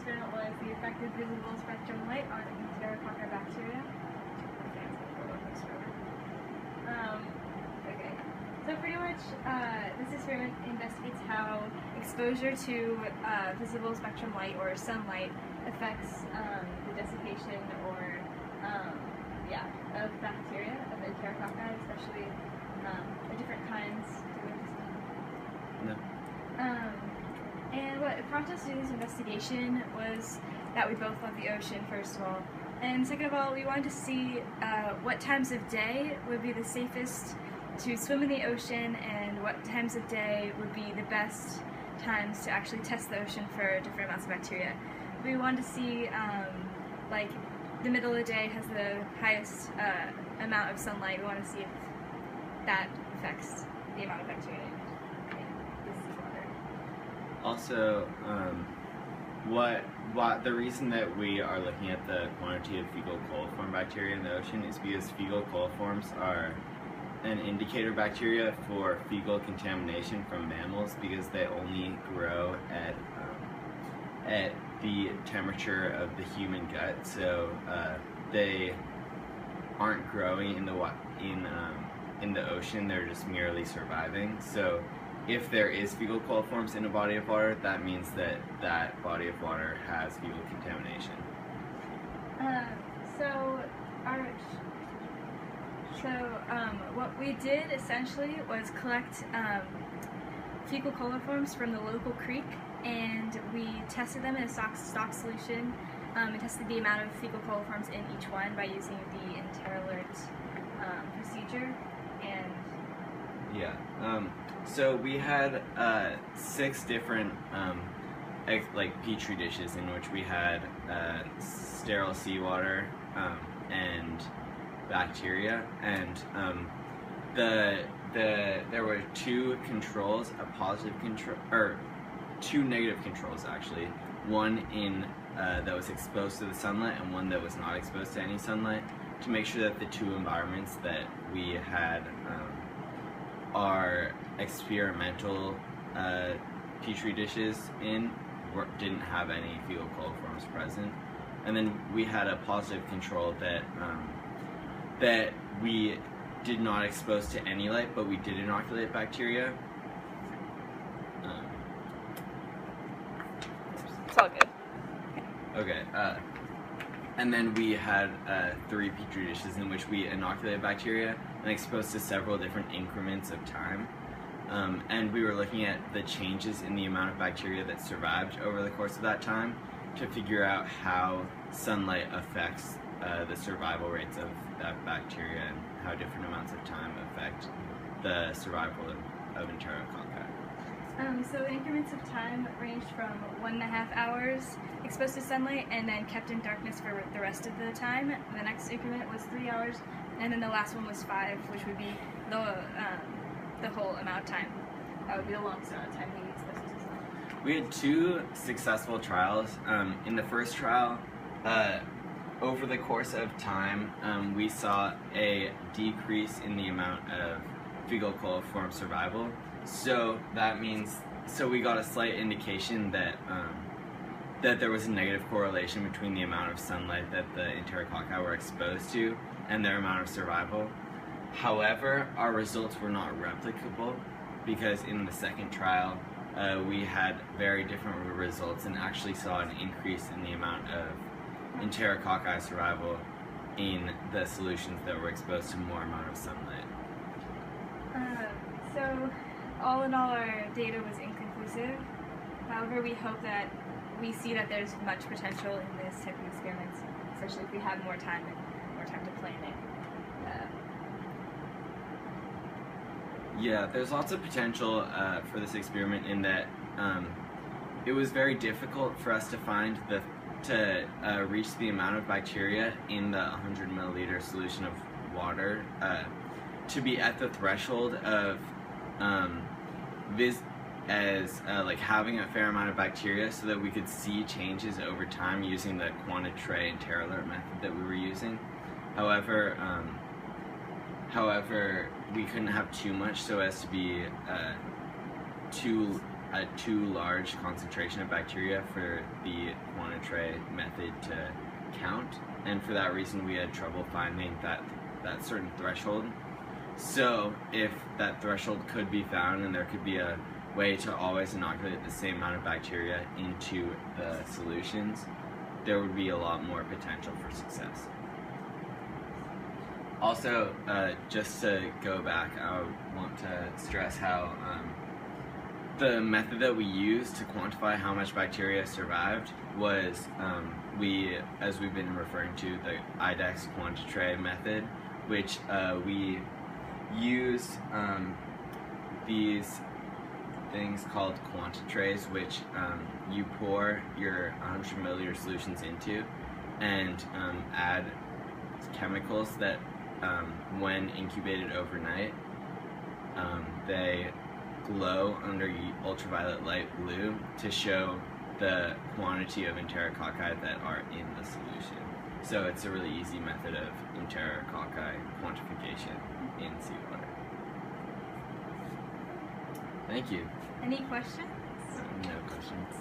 experiment was the effect of visible spectrum light on enterococci bacteria. Okay, so pretty much this experiment investigates how exposure to visible spectrum light or sunlight affects the desiccation or of bacteria, of enterococci, especially the different kinds. No. And what prompted us to do this investigation was that we both love the ocean, first of all. And second of all, we wanted to see what times of day would be the safest to swim in the ocean and what times of day would be the best times to actually test the ocean for different amounts of bacteria. We wanted to see, like, the middle of the day has the highest amount of sunlight. We want to see if that affects the amount of bacteria in the seawater. Also, the reason that we are looking at the quantity of fecal coliform bacteria in the ocean is because fecal coliforms are an indicator bacteria for fecal contamination from mammals, because they only grow at the temperature of the human gut, so they aren't growing in the ocean. They're just merely surviving. So if there is fecal coliforms in a body of water, that means that that body of water has fecal contamination. What we did essentially was collect fecal coliforms from the local creek, and we tested them in a stock solution and tested the amount of fecal coliforms in each one by using the InterAlert procedure. And so we had 6 different like petri dishes in which we had sterile seawater and bacteria, and there were 2 controls, a positive control, or 2 negative controls actually. One that was exposed to the sunlight and one that was not exposed to any sunlight, to make sure that the 2 environments that we had our experimental petri dishes in didn't have any fecal coliforms present. And then we had a positive control that we did not expose to any light, but we did inoculate bacteria. it's all good. Okay, and then we had 3 petri dishes in which we inoculated bacteria and exposed to several different increments of time. And we were looking at the changes in the amount of bacteria that survived over the course of that time to figure out how sunlight affects the survival rates of that bacteria and how different amounts of time affect the survival of enterococci. So increments of time ranged from 1.5 hours exposed to sunlight and then kept in darkness for the rest of the time. The next increment was 3 hours, and then the last one was 5, which would be the whole amount of time. That would be the longest amount of time being exposed to sunlight. We had 2 successful trials. In the first trial, over the course of time, we saw a decrease in the amount of fecal coliform survival. So that means, we got a slight indication that that there was a negative correlation between the amount of sunlight that the enterococci were exposed to and their amount of survival. However, our results were not replicable, because in the second trial we had very different results and actually saw an increase in the amount of enterococci survival in the solutions that were exposed to more amount of sunlight. So all in all, our data was inconclusive. However, we hope that we see that there's much potential in this type of experiments, especially if we have more time to plan it. Yeah, there's lots of potential for this experiment in that it was very difficult for us to find to reach the amount of bacteria in the 100 milliliter solution of water to be at the threshold of like having a fair amount of bacteria, so that we could see changes over time using the quantitre and InterAlert method that we were using. However, we couldn't have too much so as to be too a too large concentration of bacteria for the quantitre method to count, and for that reason we had trouble finding that certain threshold. So if that threshold could be found and there could be a way to always inoculate the same amount of bacteria into the solutions, there would be a lot more potential for success. Also, just to go back, I want to stress how the method that we used to quantify how much bacteria survived was, as we've been referring to, the IDEX quantitre method, which we used these things called quantitres, which you pour your 100 milliliter solutions into and add chemicals that, when incubated overnight, they glow under ultraviolet light blue to show the quantity of enterococci that are in the solution. So it's a really easy method of enterococci quantification in seawater. Thank you. Any questions? No questions.